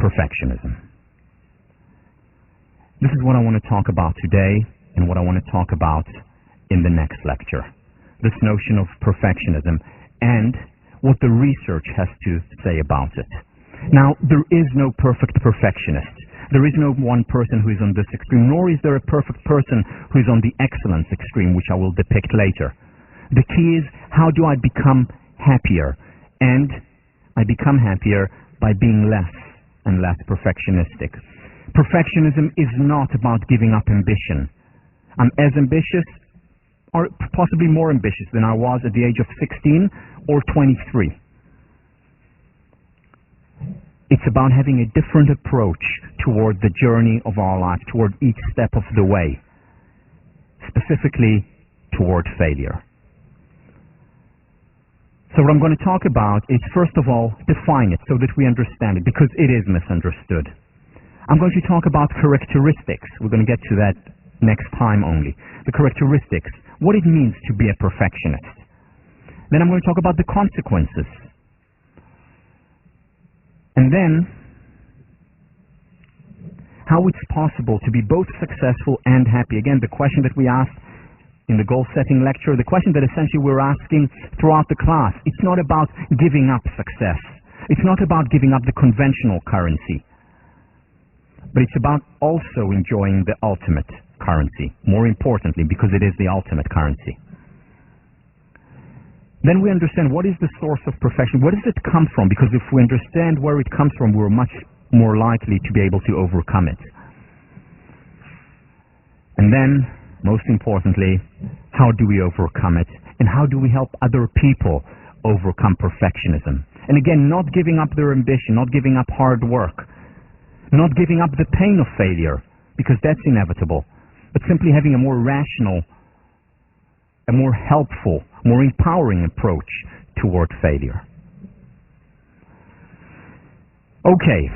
perfectionism. This is what I want to talk about today and what I want to talk about in the next lecture. This notion of perfectionism and what the research has to say about it. Now, there is no perfect perfectionist. There is no one person who is on this extreme, nor is there a perfect person who is on the excellence extreme, which I will depict later. The key is, how do I become happier? And I become happier by being less and less perfectionistic. Perfectionism is not about giving up ambition. I'm as ambitious, or possibly more ambitious than I was at the age of 16 or 23. It's about having a different approach toward the journey of our life, toward each step of the way, specifically toward failure. So what I'm going to talk about is, first of all, define it so that we understand it, because it is misunderstood. I'm going to talk about characteristics. We're going to get to that next time only. The characteristics, what it means to be a perfectionist. Then I'm going to talk about the consequences. And then, how it's possible to be both successful and happy. Again, the question that we asked in the goal-setting lecture, the question that essentially we're asking throughout the class. It's not about giving up success. It's not about giving up the conventional currency. But it's about also enjoying the ultimate currency, more importantly, because it is the ultimate currency. Then we understand, what is the source of perfection? Where does it come from? Because if we understand where it comes from, we're much more likely to be able to overcome it. And then, most importantly, how do we overcome it? And how do we help other people overcome perfectionism? And again, not giving up their ambition, not giving up hard work, not giving up the pain of failure, because that's inevitable, but simply having a more rational, a more helpful, more empowering approach toward failure. Okay,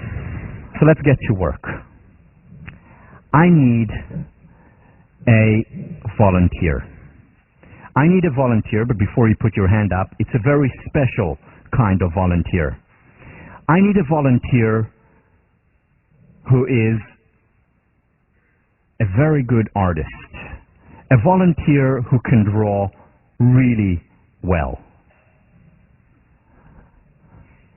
so let's get to work. I need a volunteer. I need a volunteer, but before you put your hand up, it's a very special kind of volunteer. I need a volunteer who is a very good artist. A volunteer who can draw really well.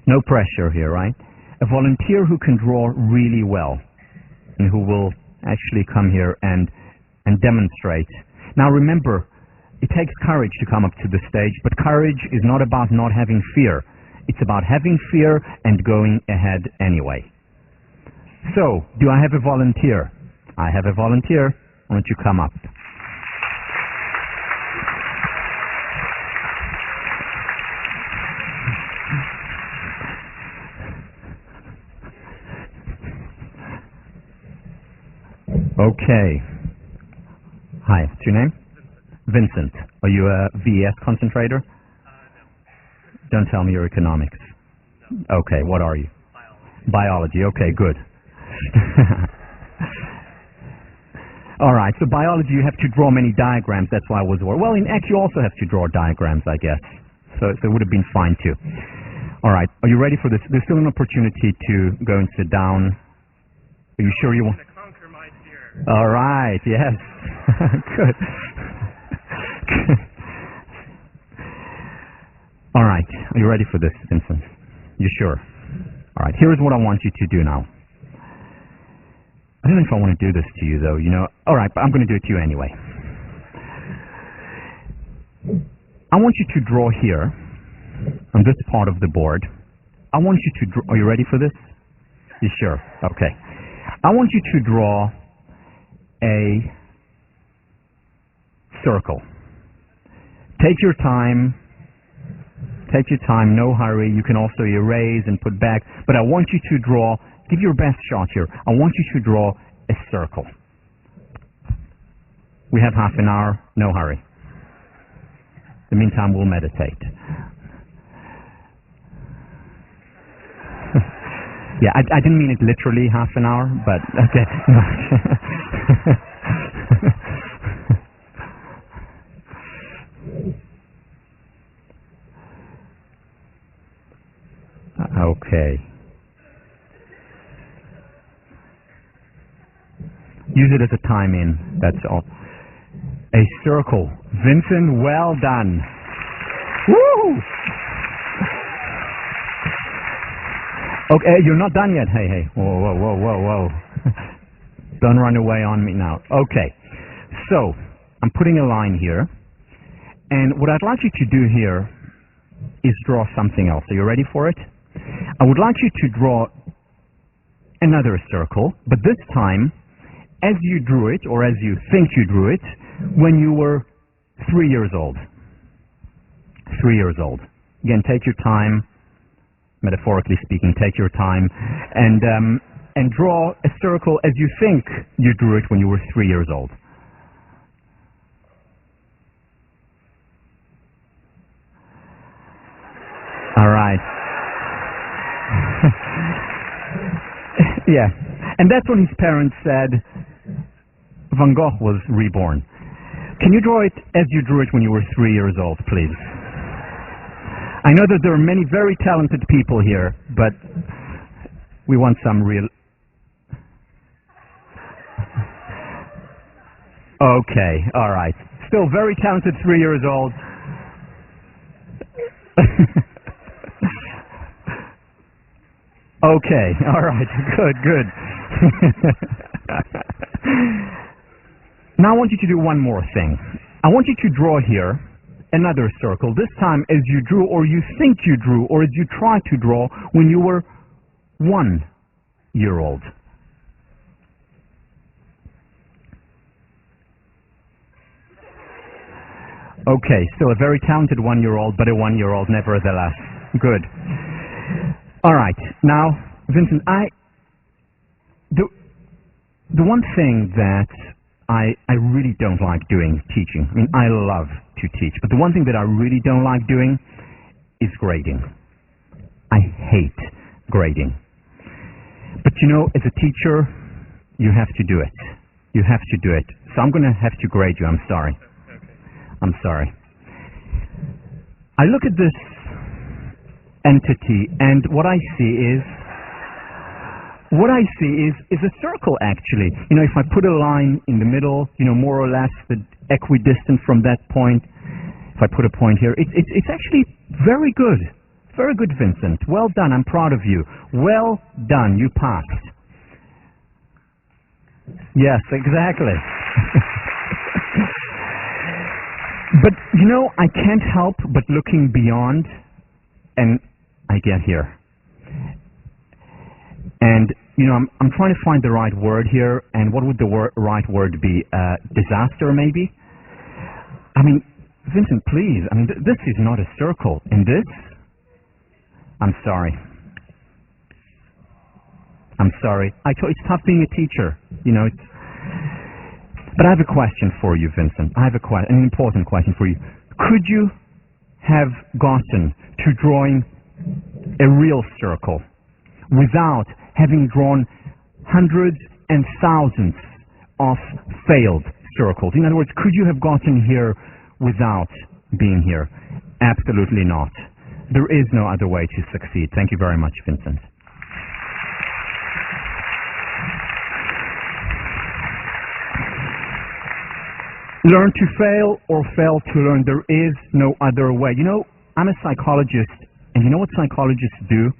No pressure here, right? A volunteer who can draw really well and who will actually come here and demonstrate. Now remember, it takes courage to come up to the stage, but courage is not about not having fear. It's about having fear and going ahead anyway. So, do I have a volunteer? I have a volunteer. Why don't you come up? Okay. Hi, what's your name? Vincent. Are you a VES concentrator? No. Don't tell me you're economics. No. Okay, what are you? Biology. Okay, good. All right, so biology, you have to draw many diagrams. That's why I was worried. Well, in Ec, you also have to draw diagrams, I guess. So it would have been fine, too. All right, are you ready for this? There's still an opportunity to go and sit down. Are you sure you want? To conquer my fear. All right, yes. Good. All right, are you ready for this, Vincent? You sure? All right, here's what I want you to do now. I don't know if I want to do this to you, though, you know. All right, but I'm going to do it to you anyway. I want you to draw here, on this part of the board. I want you to draw... Are you ready for this? You sure? Okay. I want you to draw a circle. Take your time. Take your time, no hurry. You can also erase and put back. But I want you to draw... Give your best shot here. I want you to draw a circle. We have half an hour, no hurry. In the meantime, we'll meditate. Yeah, I didn't mean it literally half an hour, but okay. Okay. Use it as a time in, that's all. A circle. Vincent, well done. Woo! Okay, you're not done yet. Hey. Whoa. Don't run away on me now. Okay, so I'm putting a line here, and what I'd like you to do here is draw something else. Are you ready for it? I would like you to draw another circle, but this time as you drew it, or as you think you drew it, when you were 3 years old. 3 years old. Again, take your time, metaphorically speaking, take your time, and draw a circle as you think you drew it when you were 3 years old. All right. Yeah. And that's when his parents said Van Gogh was reborn. Can you draw it as you drew it when you were 3 years old, please? I know that there are many very talented people here, but we want some real... Okay, all right. Still very talented 3 years old. Okay, all right, good. Now I want you to do one more thing. I want you to draw here another circle, this time as you drew, or you think you drew, or as you tried to draw when you were 1 year old. Okay, still a very talented 1 year old, but a 1 year old nevertheless. Good. All right, now, Vincent, the one thing that I really don't like doing teaching. I mean, I love to teach, but the one thing that I really don't like doing is grading. I hate grading. But you know, as a teacher, you have to do it. You have to do it. So I'm going to have to grade you. I'm sorry. I'm sorry. I look at this entity, and what I see is a circle, actually. You know, if I put a line in the middle, you know, more or less the equidistant from that point, if I put a point here, it's actually very good. Very good, Vincent. Well done. I'm proud of you. Well done. You passed. Yes, exactly. But, you know, I can't help but looking beyond, and I get here. And, you know, I'm trying to find the right word here, and what would the right word be? Disaster, maybe? I mean, Vincent, please, I mean, this is not a circle. And this? I'm sorry. I'm sorry. It's tough being a teacher, you know. But I have a question for you, Vincent. I have an important question for you. Could you have gotten to drawing a real circle without having drawn hundreds and thousands of failed circles? In other words, could you have gotten here without being here? Absolutely not. There is no other way to succeed. Thank you very much, Vincent. Learn to fail or fail to learn. There is no other way. You know, I'm a psychologist, and you know what psychologists do?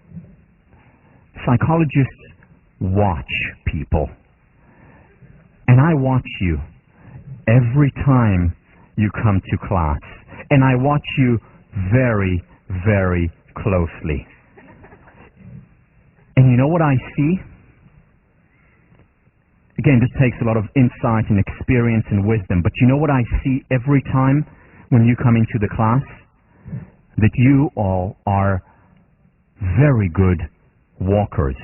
Psychologists watch people. And I watch you every time you come to class. And I watch you very, very closely. And you know what I see? Again, this takes a lot of insight and experience and wisdom, but you know what I see every time when you come into the class? That you all are very good walkers.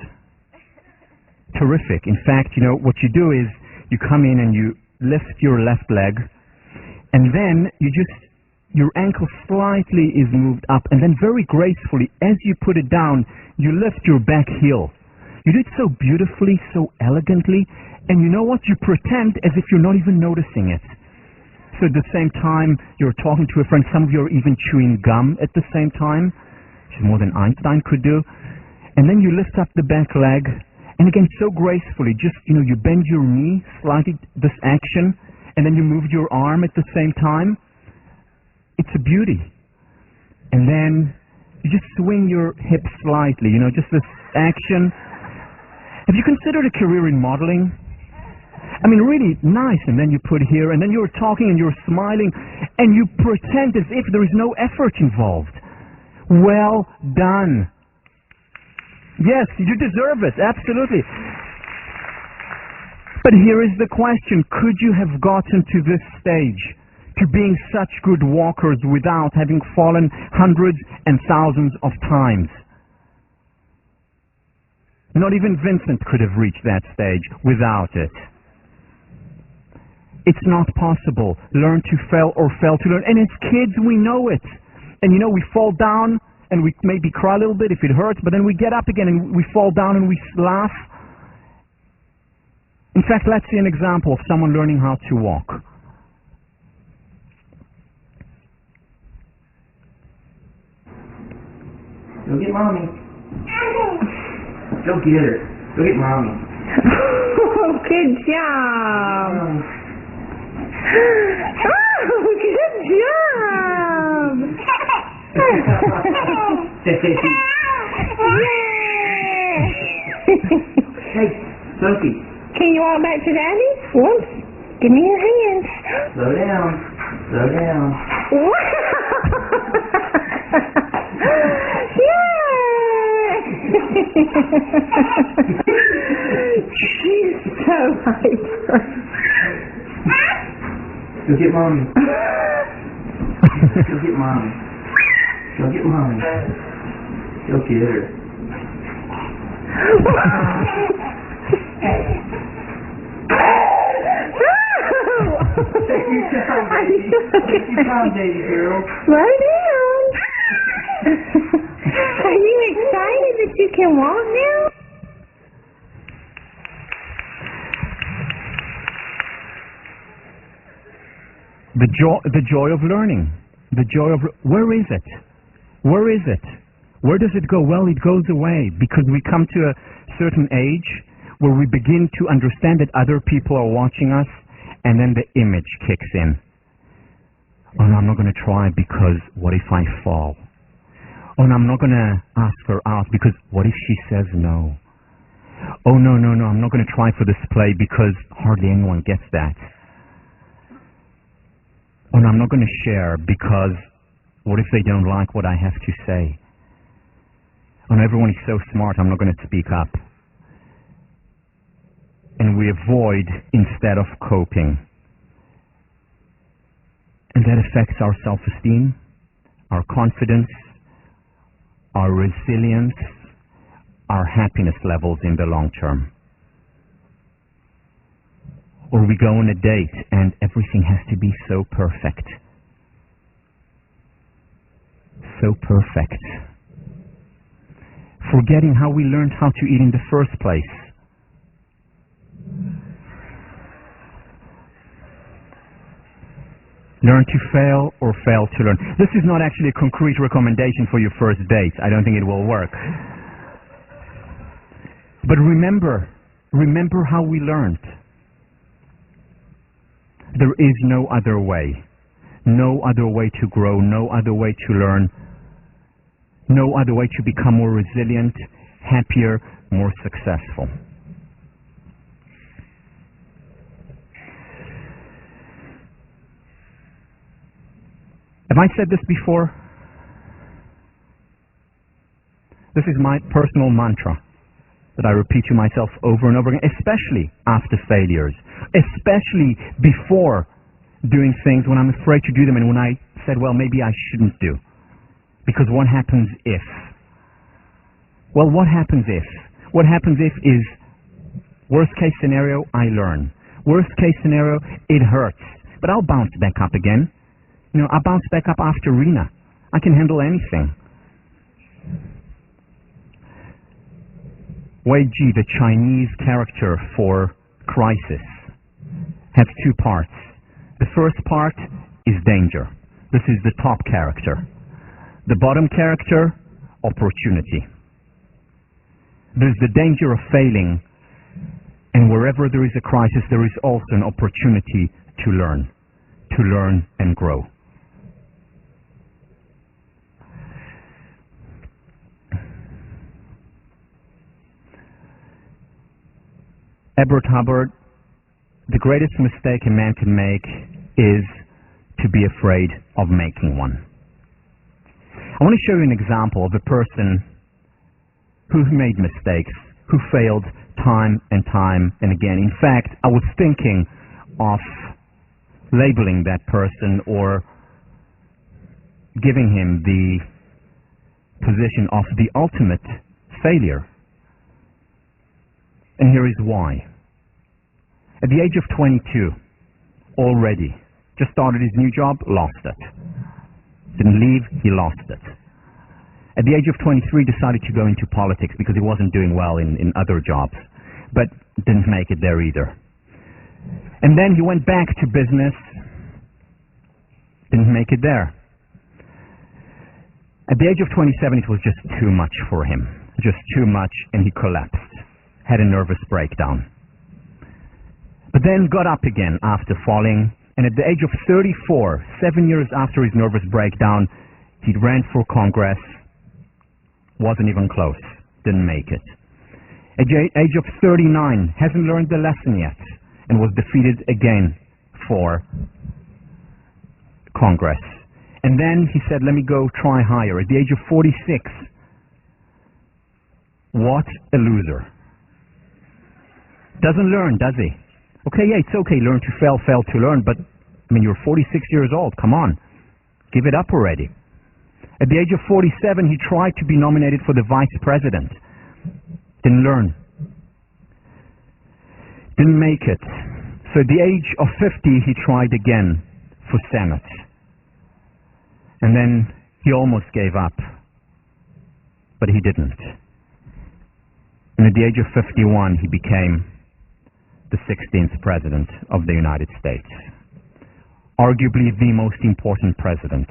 Terrific. In fact, you know, what you do is you come in and you lift your left leg, and then your ankle slightly is moved up, and then very gracefully, as you put it down, you lift your back heel. You do it so beautifully, so elegantly, and you know what? You pretend as if you're not even noticing it. So at the same time, you're talking to a friend. Some of you are even chewing gum at the same time, which is more than Einstein could do. And then you lift up the back leg, And again, so gracefully, just, you bend your knee slightly, this action, and then you move your arm at the same time. It's a beauty. And then you just swing your hips slightly, just this action. Have you considered a career in modeling? I mean, really nice. And then you put here, and then you're talking and you're smiling, and you pretend as if there is no effort involved. Well done. Yes, you deserve it, absolutely. But here is the question: could you have gotten to this stage, to being such good walkers, without having fallen hundreds and thousands of times? Not even Vincent could have reached that stage without it. It's not possible. Learn to fail or fail to learn. And as kids, we know it. And we fall down and we maybe cry a little bit if it hurts, but then we get up again and we fall down and we laugh. In fact, let's see an example of someone learning how to walk. Go get mommy. Go get her. Go get mommy. Oh, good job. Oh, good job. Hey, Sophie. Can you walk back to Daddy? Whoops. Give me your hands. Slow down. Slow down. She's so hyper. Go get mommy. Go get mommy. Go get mommy. Go get her. Take your time, baby. Take your time, baby girl. Slow down. Are you excited that you can walk now? The joy of learning. The joy of... Where is it? Where is it? Where does it go? Well, it goes away because we come to a certain age where we begin to understand that other people are watching us, and then the image kicks in. Oh no, I'm not going to try because what if I fall? Oh no, I'm not going to ask her out because what if she says no? Oh no, I'm not going to try for this play because hardly anyone gets that. Oh no, I'm not going to share because what if they don't like what I have to say? Oh no, everyone is so smart, I'm not going to speak up. And we avoid instead of coping. And that affects our self-esteem, our confidence, our resilience, our happiness levels in the long term. Or we go on a date and everything has to be so perfect. So perfect. Forgetting how we learned how to eat in the first place. Learn to fail or fail to learn. This is not actually a concrete recommendation for your first date. I don't think it will work. But remember how we learned. There is no other way. No other way to grow, no other way to learn, no other way to become more resilient, happier, more successful. Have I said this before? This is my personal mantra that I repeat to myself over and over again, especially after failures, especially before doing things when I'm afraid to do them and when I said, well, maybe I shouldn't do. Because what happens if? Well, what happens if? What happens if is, worst case scenario, I learn. Worst case scenario, it hurts. But I'll bounce back up again. I'll bounce back up after Rena. I can handle anything. Wei Ji, the Chinese character for crisis, has two parts. The first part is danger. This is the top character. The bottom character, opportunity. There's the danger of failing And wherever there is a crisis, there is also an opportunity to learn and grow. Edward Hubbard, the greatest mistake a man can make is to be afraid of making one. I want to show you an example of a person who made mistakes, who failed time and time and again. In fact, I was thinking of labeling that person or giving him the position of the ultimate failure. And here is why. At the age of 22, already, just started his new job, lost it. Didn't leave, he lost it. At the age of 23, decided to go into politics because he wasn't doing well in other jobs, but didn't make it there either. And then he went back to business, didn't make it there. At the age of 27, it was just too much for him, just too much, and he collapsed, had a nervous breakdown. But then got up again after falling, and at the age of 34, 7 years after his nervous breakdown, he ran for Congress, wasn't even close, didn't make it. At the age of 39, hasn't learned the lesson yet, and was defeated again for Congress. And then he said, let me go try higher. At the age of 46, what a loser. Doesn't learn, does he? Okay, yeah, it's okay, learn to fail, fail to learn, but, I mean, you're 46 years old, come on. Give it up already. At the age of 47, he tried to be nominated for the vice president. Didn't learn. Didn't make it. So at the age of 50, he tried again for Senate. And then he almost gave up. But he didn't. And at the age of 51, he became the 16th president of the United States. Arguably the most important president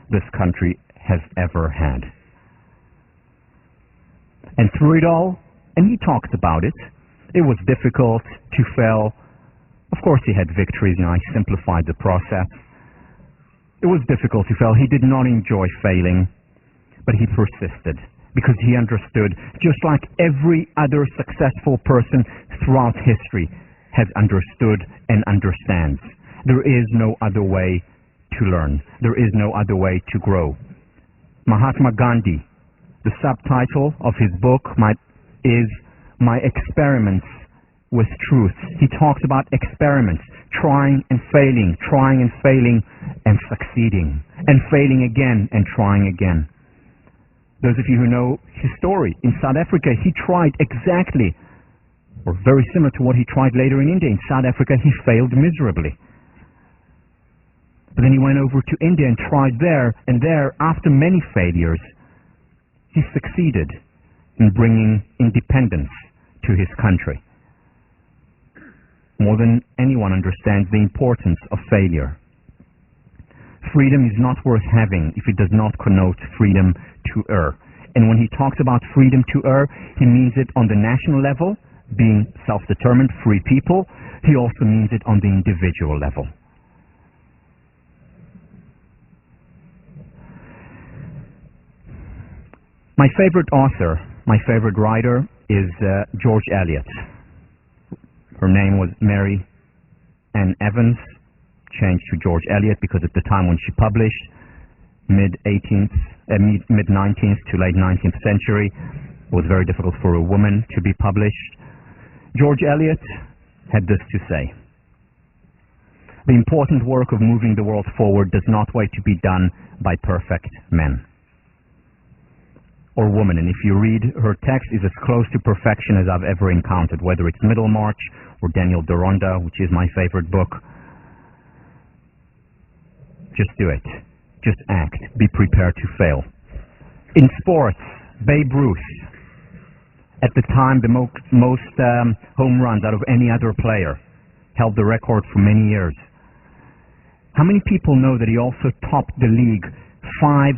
this country has ever had. And through it all, and he talked about it, it was difficult to fail. Of course he had victories, I simplified the process. It was difficult to fail. He did not enjoy failing, but he persisted because he understood, just like every other successful person throughout history has understood and understands. There is no other way to learn. There is no other way to grow. Mahatma Gandhi, the subtitle of his book is My Experiments with Truth. He talks about experiments, trying and failing and succeeding, and failing again and trying again. Those of you who know his story, in South Africa, he tried exactly, or very similar to what he tried later in India. In South Africa, he failed miserably. But then he went over to India and tried there, and there, after many failures, he succeeded in bringing independence to his country. More than anyone understands the importance of failure. Freedom is not worth having if it does not connote freedom to err. And when he talks about freedom to err, he means it on the national level, being self-determined, free people. He also means it on the individual level. My favorite author, my favorite writer is George Eliot. Her name was Mary Ann Evans, changed to George Eliot because at the time when she published, mid-19th to late 19th century, it was very difficult for a woman to be published. George Eliot had this to say: "The important work of moving the world forward does not wait to be done by perfect men or women." And if you read her text, it's as close to perfection as I've ever encountered, whether it's Middlemarch or Daniel Deronda, which is my favorite book. Just do it. Just act. Be prepared to fail. In sports, Babe Ruth, at the time the most home runs out of any other player, held the record for many years. How many people know that he also topped the league 5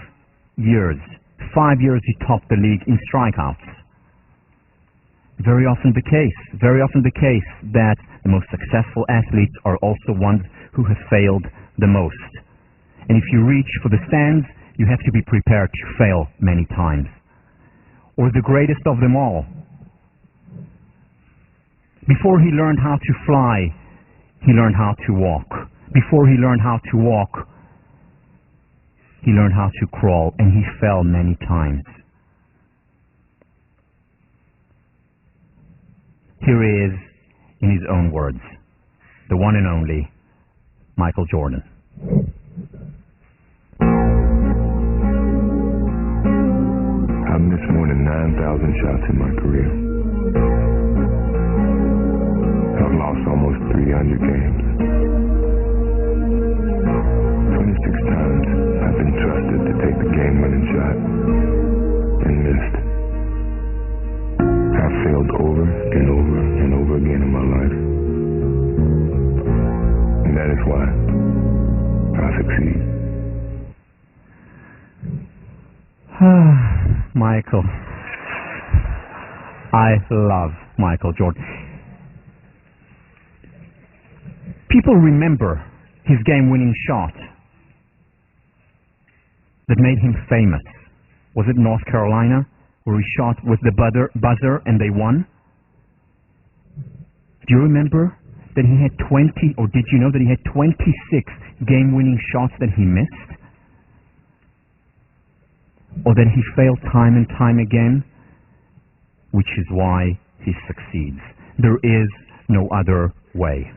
years? 5 years he topped the league in strikeouts. Very often the case that the most successful athletes are also ones who have failed the most. And if you reach for the stands, you have to be prepared to fail many times. Or the greatest of them all. Before he learned how to fly, he learned how to walk. Before he learned how to walk, he learned how to crawl, and he fell many times. Here he is in his own words, the one and only Michael Jordan. I've missed more than 9,000 shots in my career. I've lost almost 300 games. 26 times I've been trusted to take the game-winning shot and missed. I've failed over and over and over again in my life. And that is why I succeed. Michael. I love Michael Jordan. People remember his game-winning shot that made him famous. Was it North Carolina, where he shot with the buzzer and they won? Do you remember that he had 20, or did you know that he had 26 game-winning shots that he missed? Or that he failed time and time again? Which is why he succeeds. There is no other way.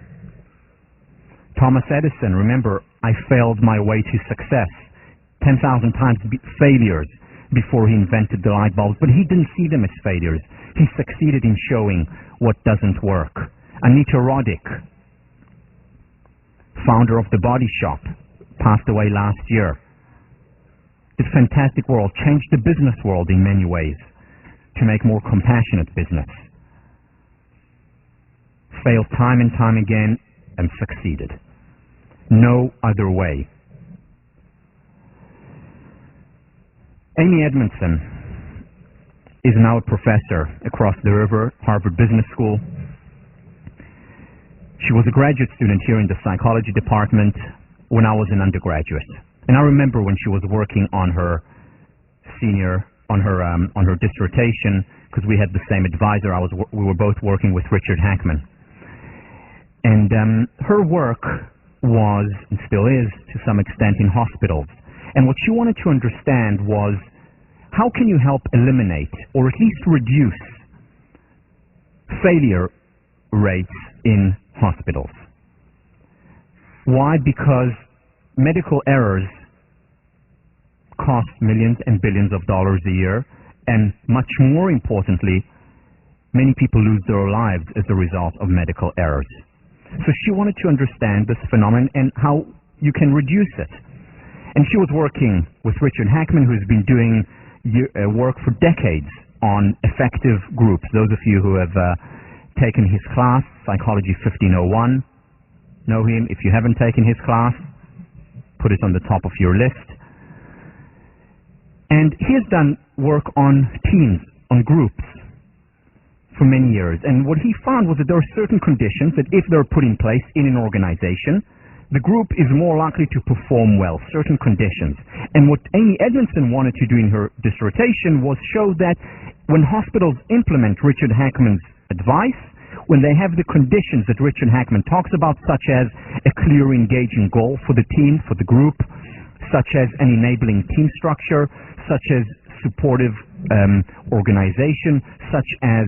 Thomas Edison, remember, I failed my way to success. 10,000 times failures before he invented the light bulbs, but he didn't see them as failures. He succeeded in showing what doesn't work. Anita Roddick, founder of The Body Shop, passed away last year. Did fantastic work, changed the business world in many ways to make more compassionate business. Failed time and time again and succeeded. No other way. Amy Edmondson is now a professor across the river, Harvard Business School. She was a graduate student here in the psychology department when I was an undergraduate. And I remember when she was working on her dissertation, because we had the same advisor. We were both working with Richard Hackman. And her work was, and still is, to some extent, in hospitals. And what she wanted to understand was, how can you help eliminate, or at least reduce, failure rates in hospitals? Why? Because medical errors cost millions and billions of dollars a year, and much more importantly, many people lose their lives as a result of medical errors. So she wanted to understand this phenomenon and how you can reduce it. And she was working with Richard Hackman, who's been doing work for decades on effective groups. Those of you who have taken his class, Psychology 1501, know him. If you haven't taken his class, put it on the top of your list. And he has done work on teams, on groups, for many years. And what he found was that there are certain conditions that if they're put in place in an organization, the group is more likely to perform well, certain conditions. And what Amy Edmondson wanted to do in her dissertation was show that when hospitals implement Richard Hackman's advice, when they have the conditions that Richard Hackman talks about, such as a clear, engaging goal for the team, for the group, such as an enabling team structure, such as supportive organization, such as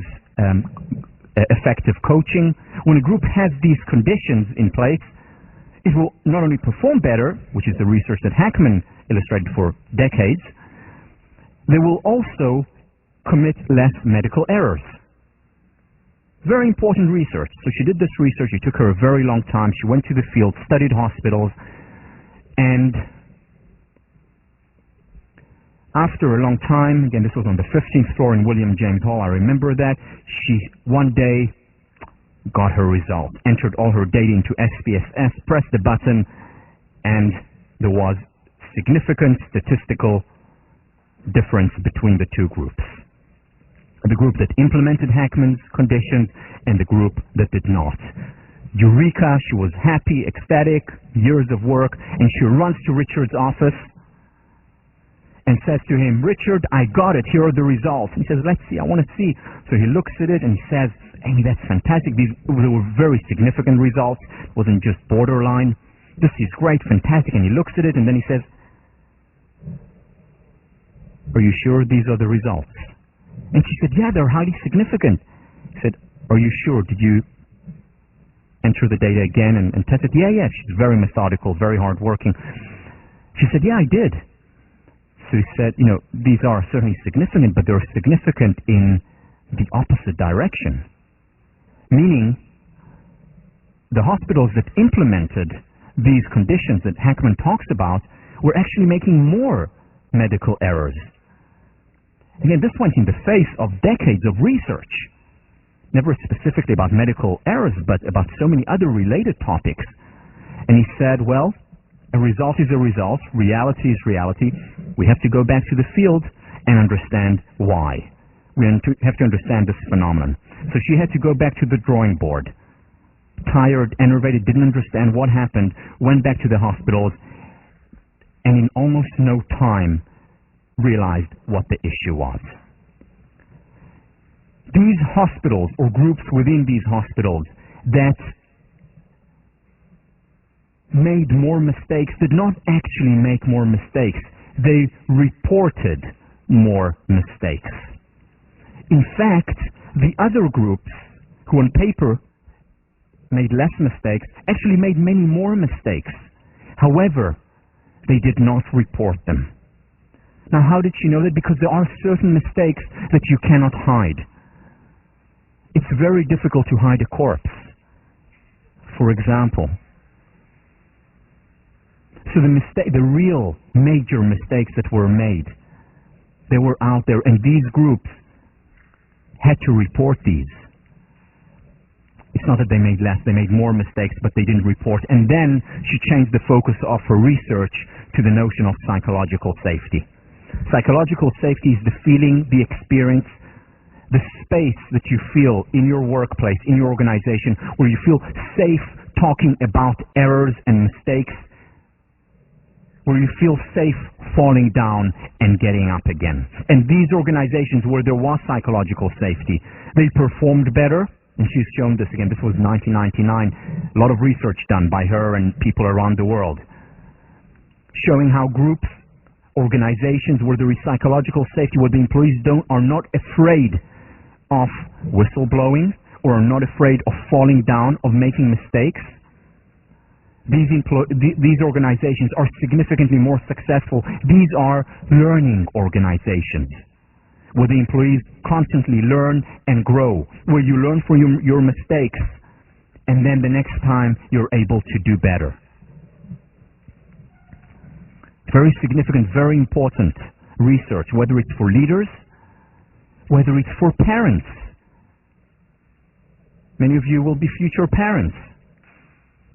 effective coaching. When a group has these conditions in place, it will not only perform better, which is the research that Hackman illustrated for decades, they will also commit less medical errors. Very important research. So she did this research. It took her a very long time. She went to the field, studied hospitals, and after a long time, again, this was on the 15th floor in William James Hall, I remember that, she one day got her result, entered all her data into SPSS, pressed the button, and there was significant statistical difference between the two groups. the group that implemented Hackman's conditions and the group that did not. Eureka, she was happy, ecstatic, years of work, and she runs to Richard's office and says to him, "Richard, I got it, here are the results." And he says, "Let's see, I want to see." So he looks at it and he says, "Amy, that's fantastic. These were very significant results. It wasn't just borderline. This is great, fantastic." And he looks at it and then he says, "Are you sure these are the results?" And she said, "Yeah, they're highly significant." He said, "Are you sure? Did you enter the data again and test it?" Yeah. She's very methodical, very hardworking. She said, "Yeah, I did." So he said, "These are certainly significant, but they're significant in the opposite direction." Meaning, the hospitals that implemented these conditions that Hackman talks about were actually making more medical errors. Again, this went in the face of decades of research, never specifically about medical errors, but about so many other related topics. And he said, well, a result is a result, reality is reality. We have to go back to the field and understand why. We have to understand this phenomenon. So she had to go back to the drawing board. Tired, enervated, didn't understand what happened, went back to the hospitals, and in almost no time realized what the issue was. These hospitals, or groups within these hospitals, that made more mistakes did not actually make more mistakes. They reported more mistakes. In fact, the other groups, who on paper made less mistakes, actually made many more mistakes. However, they did not report them. Now, how did she know that? Because there are certain mistakes that you cannot hide. It's very difficult to hide a corpse, for example. So the real major mistakes that were made, they were out there, and these groups had to report these. It's not that they made less, they made more mistakes, but they didn't report. And then she changed the focus of her research to the notion of psychological safety. Psychological safety is the feeling, the experience, the space that you feel in your workplace, in your organization, where you feel safe talking about errors and mistakes, where you feel safe falling down and getting up again. And these organizations where there was psychological safety, they performed better. And she's shown this again. This was 1999. A lot of research done by her and people around the world, showing how groups, organizations where there is psychological safety, where the employees are not afraid of whistleblowing or are not afraid of falling down, of making mistakes, these organizations are significantly more successful. These are learning organizations, where the employees constantly learn and grow, where you learn from your mistakes, and then the next time you're able to do better. Very significant, very important research, whether it's for leaders, whether it's for parents. Many of you will be future parents.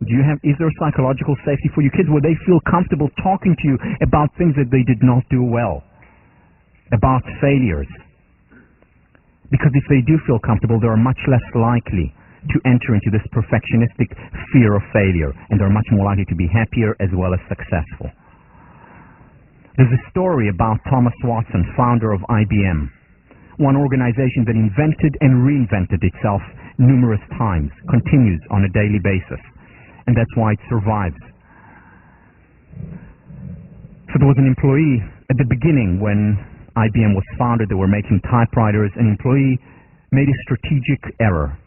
Is there psychological safety for your kids where they feel comfortable talking to you about things that they did not do well, about failures? Because if they do feel comfortable, they are much less likely to enter into this perfectionistic fear of failure, and they're much more likely to be happier as well as successful. There's a story about Thomas Watson, founder of IBM, one organization that invented and reinvented itself numerous times, continues on a daily basis, and that's why it survives. So there was an employee at the beginning when IBM was founded. They were making typewriters. An employee made a strategic error,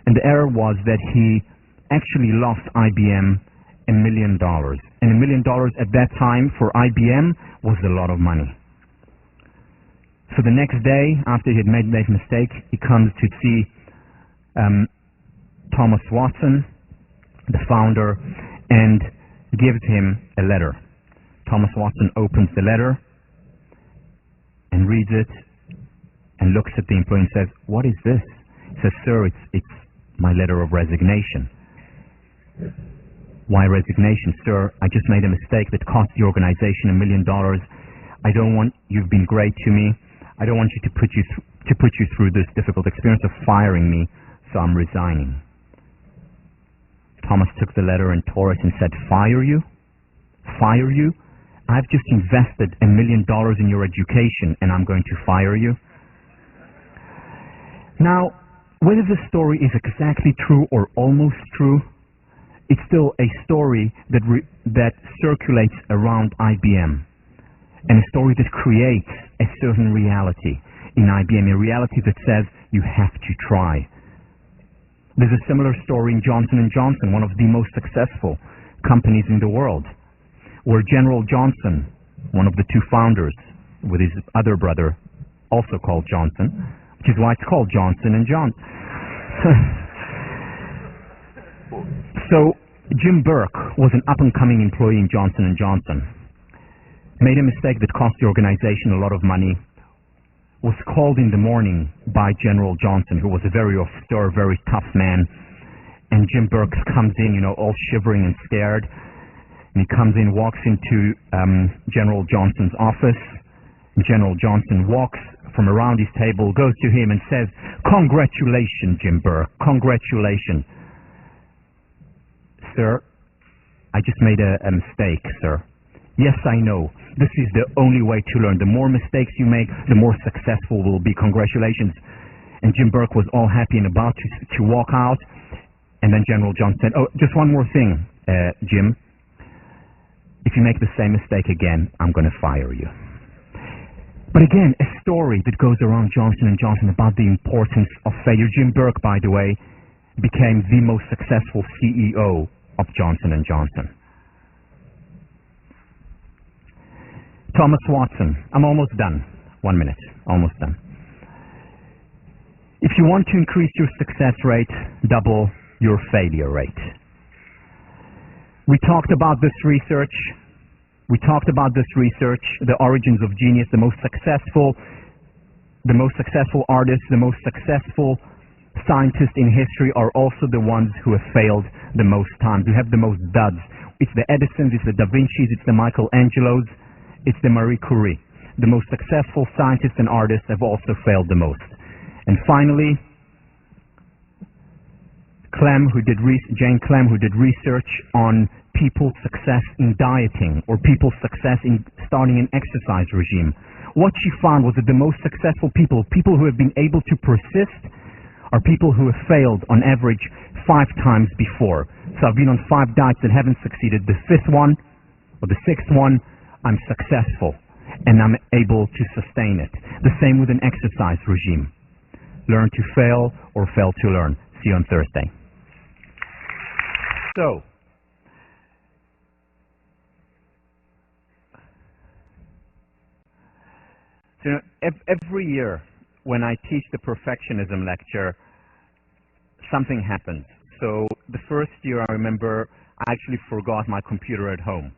and the error was that he actually lost IBM $1 million. And $1 million at that time for IBM was a lot of money. So the next day, after he had made that mistake, he comes to see Thomas Watson, the founder, and gives him a letter. Thomas Watson opens the letter and reads it and looks at the employee and says, "What is this?" He says, "Sir, it's my letter of resignation." "Why resignation, sir? I just made a mistake that cost the organization $1 million. I don't want, you've been great to me. I don't want you to put you through this difficult experience of firing me, so I'm resigning. Thomas took the letter and tore it and said, "Fire you? Fire you? I've just invested $1 million in your education and I'm going to fire you?" Now, whether the story is exactly true or almost true, it's still a story that circulates around IBM, and a story that creates a certain reality in IBM, a reality that says you have to try. There's a similar story in Johnson & Johnson, one of the most successful companies in the world, where General Johnson, one of the two founders, with his other brother, also called Johnson, which is why it's called Johnson & Johnson. So Jim Burke was an up-and-coming employee in Johnson & Johnson. Made a mistake that cost the organization a lot of money. Was called in the morning by General Johnson, who was a very austere, very tough man. And Jim Burke comes in, all shivering and scared. And he comes in, walks into General Johnson's office. And General Johnson walks from around his table, goes to him and says, "Congratulations, Jim Burke, congratulations." "Sir, I just made a mistake, sir." "Yes, I know. This is the only way to learn. The more mistakes you make, the more successful we'll be. Congratulations." And Jim Burke was all happy and about to walk out. And then General Johnson said, "Oh, just one more thing, Jim. If you make the same mistake again, I'm going to fire you." But again, a story that goes around Johnson & Johnson about the importance of failure. Jim Burke, by the way, became the most successful CEO of Johnson & Johnson. Thomas Watson. I'm almost done. 1 minute. Almost done. If you want to increase your success rate, double your failure rate. We talked about this research. The origins of genius. The most successful artists, the most successful scientists in history are also the ones who have failed the most times, who have the most duds. It's the Edisons, it's the Da Vinci's, it's the Michelangelos, it's the Marie Curie. The most successful scientists and artists have also failed the most. And finally, Jane Clem, who did research on people's success in dieting or people's success in starting an exercise regime. What she found was that the most successful people who have been able to persist, are people who have failed on average 5 times before. So I've been on 5 diets that haven't succeeded. The 5th one or the 6th one, I'm successful and I'm able to sustain it. The same with an exercise regime. Learn to fail or fail to learn. See you on Thursday. So, every year when I teach the perfectionism lecture, something happens. So the first year I remember I actually forgot my computer at home.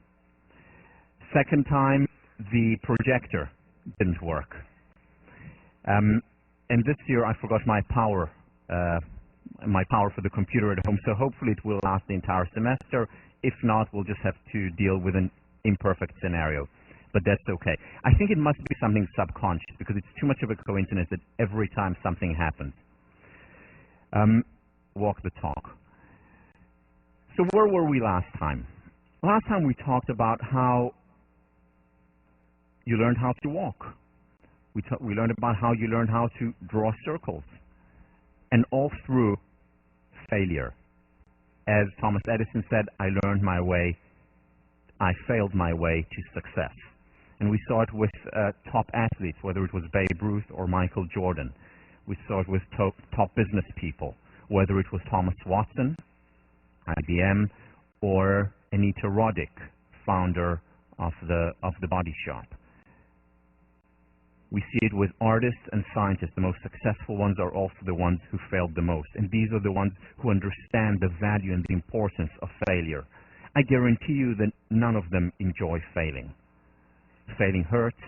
Second time, the projector didn't work. And this year I forgot my power for the computer at home, so hopefully it will last the entire semester. If not, we'll just have to deal with an imperfect scenario. But that's okay. I think it must be something subconscious, because it's too much of a coincidence that every time something happens. Walk the talk. So where were we last time? Last time we talked about how you learned how to walk. We learned about how you learned how to draw circles. And all through failure. As Thomas Edison said, I failed my way to success. And we saw it with top athletes, whether it was Babe Ruth or Michael Jordan. We saw it with top business people, whether it was Thomas Watson, IBM, or Anita Roddick, founder of the Body Shop. We see it with artists and scientists. The most successful ones are also the ones who failed the most. And these are the ones who understand the value and the importance of failure. I guarantee you that none of them enjoy failing. Failing hurts.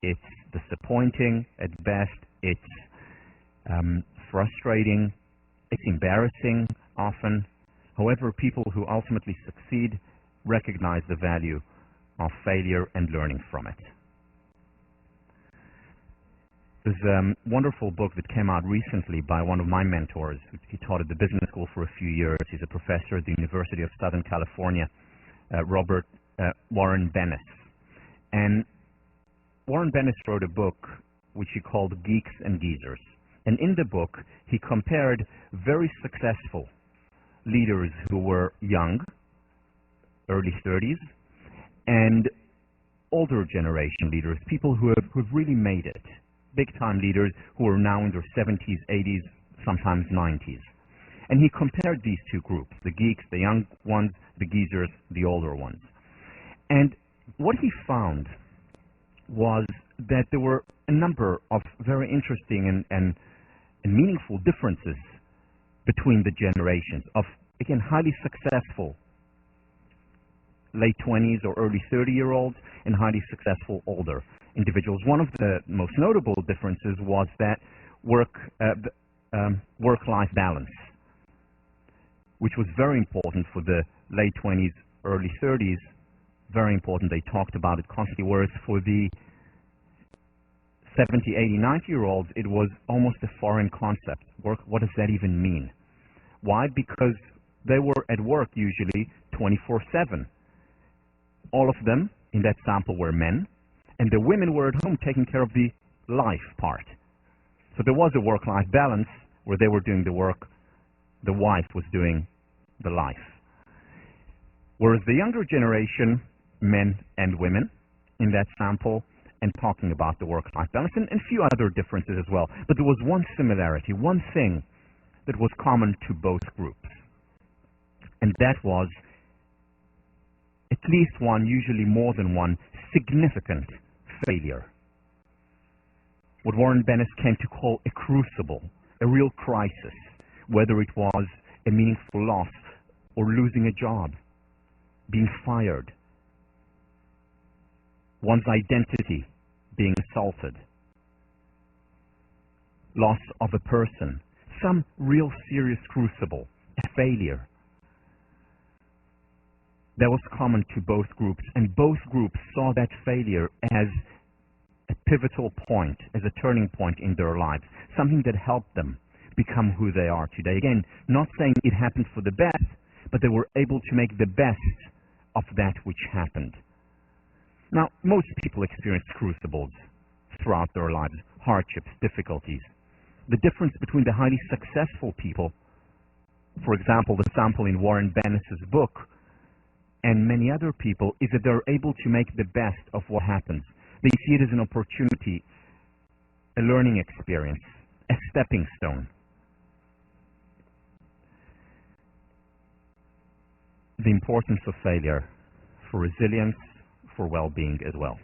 It's disappointing at best. It's frustrating. It's embarrassing often. However, people who ultimately succeed recognize the value of failure and learning from it. There's a wonderful book that came out recently by one of my mentors. He taught at the business school for a few years. He's a professor at the University of Southern California, Warren Bennis. And Warren Bennis wrote a book which he called Geeks and Geezers. And in the book, he compared very successful leaders who were young, early 30s, and older generation leaders, people who've really made it, big-time leaders who are now in their 70s, 80s, sometimes 90s. And he compared these two groups, the geeks, the young ones, the geezers, the older ones. And what he found was that there were a number of very interesting and meaningful differences between the generations of, again, highly successful late 20s or early 30-year-olds and highly successful older individuals. One of the most notable differences was that work-life balance, which was very important for the late 20s, early 30s, very important. They talked about it constantly, whereas for the 70, 80, 90-year-olds, it was almost a foreign concept. Work, what does that even mean? Why? Because they were at work usually 24/7. All of them in that sample were men, and the women were at home taking care of the life part. So there was a work-life balance where they were doing the work, the wife was doing the life. Whereas the younger generation, men and women in that sample, and talking about the work-life balance, and a few other differences as well. But there was one similarity, one thing that was common to both groups. And that was at least one, usually more than one, significant failure. What Warren Bennis came to call a crucible, a real crisis, whether it was a meaningful loss or losing a job, being fired, one's identity being assaulted, loss of a person, some real serious crucible, a failure. That was common to both groups, and both groups saw that failure as a pivotal point, as a turning point in their lives, something that helped them become who they are today. Again, not saying it happened for the best, but they were able to make the best of that which happened. Now, most people experience crucibles throughout their lives, hardships, difficulties. The difference between the highly successful people, for example, the sample in Warren Bennis's book, and many other people, is that they're able to make the best of what happens. They see it as an opportunity, a learning experience, a stepping stone. The importance of failure for resilience, for well-being as well.